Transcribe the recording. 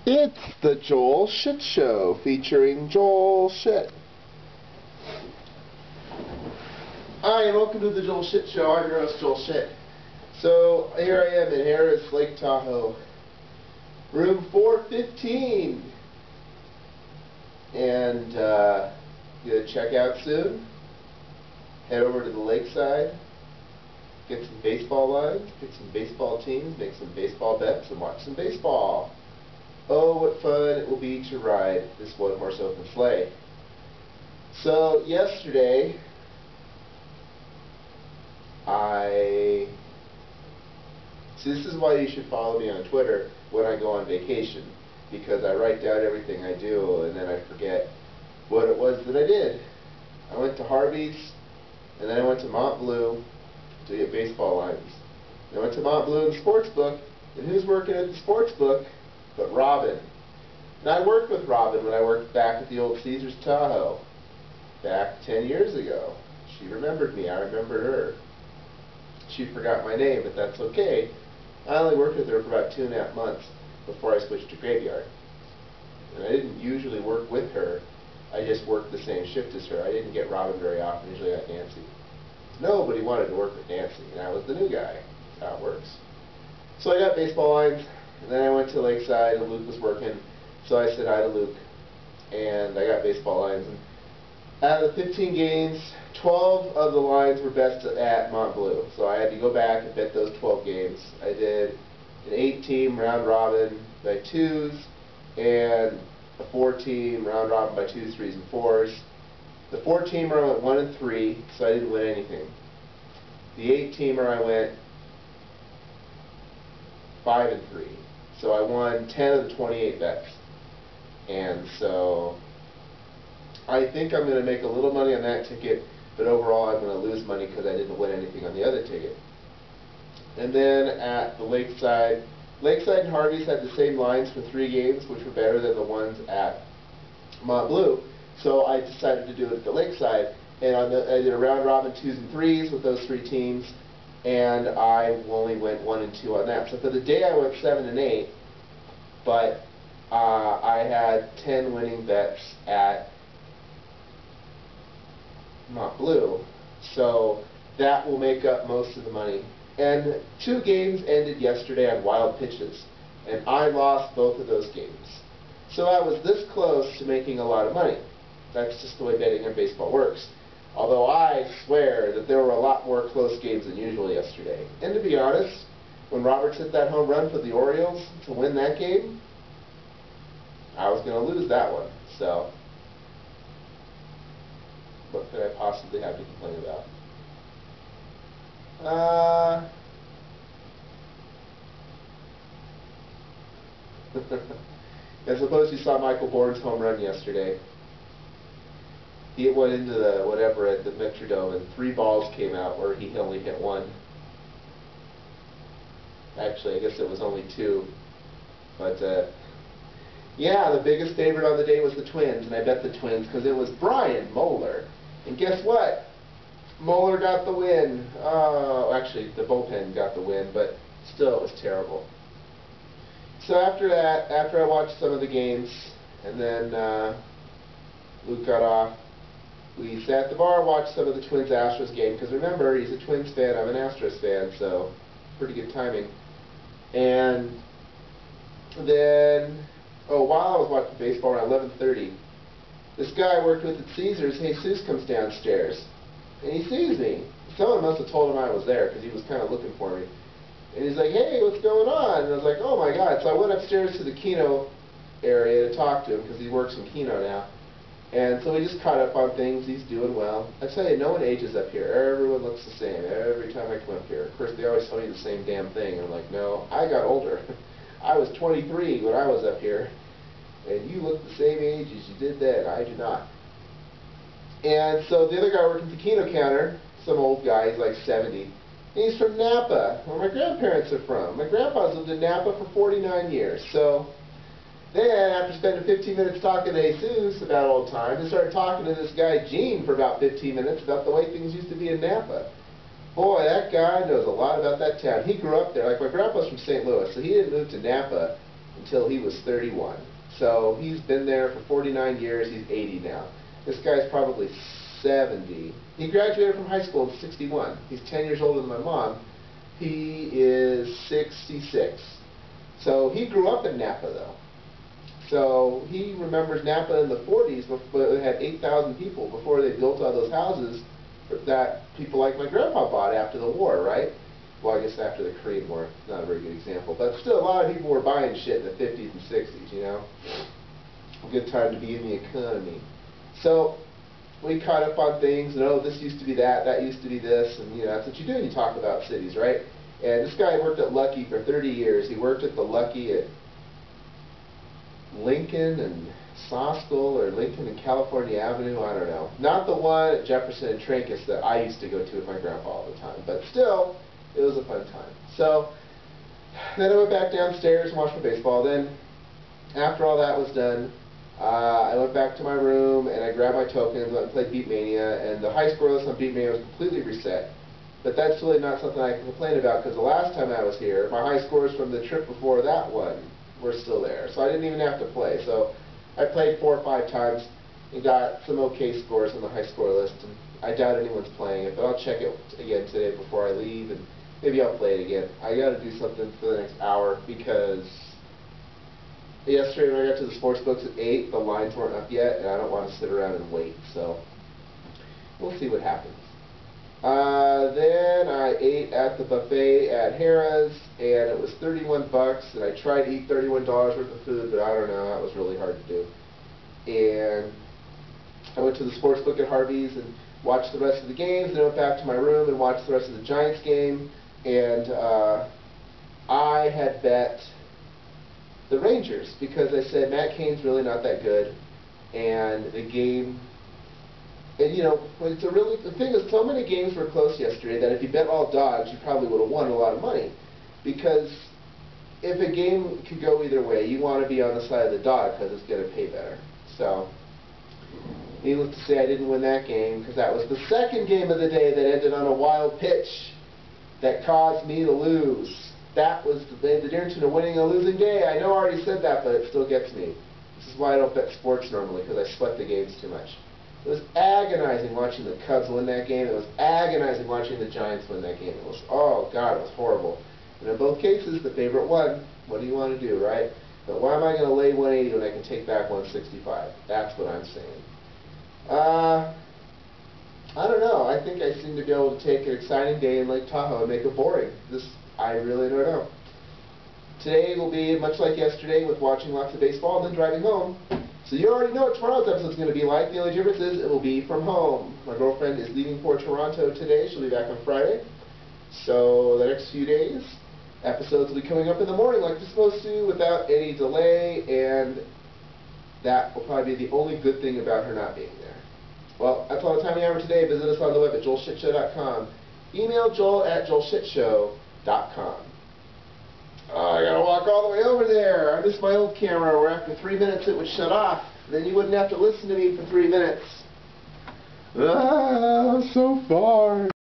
It's the Joel Shit Show, featuring Joel Shit. Hi, and welcome to the Joel Shit Show. I'm your host, Joel Shit. So, here I am in Harris, Lake Tahoe, room 415. And, gonna check out soon. Head over to the lakeside, get some baseball lines, pick some baseball teams, make some baseball bets, and watch some baseball. Oh, what fun it will be to ride this one-horse open sleigh. So, yesterday, See, this is why you should follow me on Twitter when I go on vacation, because I write down everything I do, and then I forget what it was that I did. I went to Harvey's, and then I went to Mont Bleu to get baseball lines. And I went to Mont Bleu in the sports book, and who's working at the sports book but Robin? And I worked with Robin when I worked back at the old Caesars Tahoe, back 10 years ago. She remembered me, I remembered her. She forgot my name, but that's okay. I only worked with her for about 2.5 months before I switched to graveyard. And I didn't usually work with her, I just worked the same shift as her. I didn't get Robin very often, usually I got Nancy. Nobody wanted to work with Nancy, and I was the new guy. That's how it works. So I got baseball lines, and then I went to Lakeside, and Luke was working, so I said hi to Luke, and I got baseball lines. And out of the 15 games, 12 of the lines were best at Mont Bleu, so I had to go back and bet those 12 games. I did an 8-team round robin by 2s, and a 4-team round robin by 2s, 3s, and 4s. The 4-teamer I went 1 and 3, so I didn't win anything. The 8-teamer I went 5 and 3, so I won 10 of the 28 bets. And so I think I'm going to make a little money on that ticket, but overall I'm going to lose money because I didn't win anything on the other ticket. And then at the Lakeside and Harvey's had the same lines for 3 games, which were better than the ones at Mont Bleu. So I decided to do it at the Lakeside, and I did a round robin 2s and 3s with those 3 teams, and I only went 1 and 2 on that. So for the day I went 7 and 8, but I had 10 winning bets at Mont Bleu, so that will make up most of the money. And 2 games ended yesterday on wild pitches, and I lost both of those games. So I was this close to making a lot of money. That's just the way betting on baseball works. Although I swear that there were a lot more close games than usual yesterday. And to be honest, when Roberts hit that home run for the Orioles to win that game, I was going to lose that one. So what could I possibly have to complain about? I suppose you saw Michael Bourne's home run yesterday. He went into the whatever at the Metrodome, and 3 balls came out where he only hit 1. Actually, I guess it was only 2. But yeah, the biggest favorite on the day was the Twins, and I bet the Twins because it was Brian Moeller. And guess what? Moeller got the win. Oh, actually, the bullpen got the win, but still, it was terrible. So after that, after I watched some of the games, and then Luke got off, we sat at the bar, watched some of the Twins-Astros game, because remember, he's a Twins fan, I'm an Astros fan, so pretty good timing. And then, while I was watching baseball around 11:30, this guy I worked with at Caesars, Jesus, comes downstairs, and he sees me. Someone must have told him I was there, because he was kind of looking for me. And he's like, hey, what's going on? And I was like, oh my God. So I went upstairs to the Keno area to talk to him, because he works in Keno now. And so we just caught up on things. He's doing well. I tell you, no one ages up here. Everyone looks the same every time I come up here. Of course, they always tell me the same damn thing. And I'm like, no, I got older. I was 23 when I was up here, and you look the same age as you did then. I do not. And so the other guy working the Keno counter, some old guy, he's like 70. And he's from Napa, where my grandparents are from. My grandpa's lived in Napa for 49 years. So then, after spending 15 minutes talking to Jesus about old times, I started talking to this guy, Gene, for about 15 minutes about the way things used to be in Napa. Boy, that guy knows a lot about that town. He grew up there. Like, my grandpa's from St. Louis, so he didn't move to Napa until he was 31. So he's been there for 49 years. He's 80 now. This guy's probably 70. He graduated from high school in 61. He's 10 years older than my mom. He is 66. So he grew up in Napa, though. So he remembers Napa in the 40s, but it had 8,000 people before they built all those houses that people like my grandpa bought after the war, right? Well, I guess after the Korean War, not a very good example. But still, a lot of people were buying shit in the 50s and 60s, you know? A good time to be in the economy. So we caught up on things, and oh, this used to be that, that used to be this, and you know, that's what you do when you talk about cities, right? And this guy worked at Lucky for 30 years. He worked at the Lucky at Lincoln and Soskell, or Lincoln and California Avenue, I don't know. Not the one at Jefferson and Trancas that I used to go to with my grandpa all the time, but still, it was a fun time. So then I went back downstairs and watched my baseball. Then, after all that was done, I went back to my room and I grabbed my tokens, went and played Beat Mania, and the high score list on Beat Mania was completely reset. But that's really not something I can complain about, because the last time I was here, my high scores from the trip before that one were still there. So I didn't even have to play. So I played 4 or 5 times and got some okay scores on the high score list. And I doubt anyone's playing it, but I'll check it again today before I leave, and maybe I'll play it again. I got to do something for the next hour, because yesterday when I got to the sports books at 8, the lines weren't up yet, and I don't want to sit around and wait. So we'll see what happens. Then I ate at the buffet at Harrah's, and it was $31, and I tried to eat $31 worth of food, but I don't know, that was really hard to do. And I went to the sports book at Harvey's and watched the rest of the games, and I went back to my room and watched the rest of the Giants game, and I had bet the Rangers, because I said Matt Cain's really not that good, and the game. And you know, the thing is, so many games were close yesterday that if you bet all dogs, you probably would have won a lot of money. Because if a game could go either way, you want to be on the side of the dog because it's going to pay better. So, needless to say, I didn't win that game, because that was the second game of the day that ended on a wild pitch that caused me to lose. That was the difference between a winning and a losing day. I know I already said that, but it still gets me. This is why I don't bet sports normally, because I sweat the games too much. It was agonizing watching the Cubs win that game. It was agonizing watching the Giants win that game. It was, oh God, it was horrible. And in both cases, the favorite won. What do you want to do, right? But why am I going to lay 180 when I can take back 165? That's what I'm saying. I don't know. I think I seem to be able to take an exciting day in Lake Tahoe and make it boring. I really don't know. Today will be much like yesterday, with watching lots of baseball and then driving home. So you already know what tomorrow's episode is going to be like. The only difference is it will be from home. My girlfriend is leaving for Toronto today. She'll be back on Friday. So the next few days, episodes will be coming up in the morning like they're supposed to, without any delay, and that will probably be the only good thing about her not being there. Well, that's all the time we have for today. Visit us on the web at joelshitshow.com. Email joel@joelshitshow.com. Oh, I gotta walk all the way over there. I miss my old camera where after 3 minutes it would shut off. Then you wouldn't have to listen to me for 3 minutes. Ah, so far.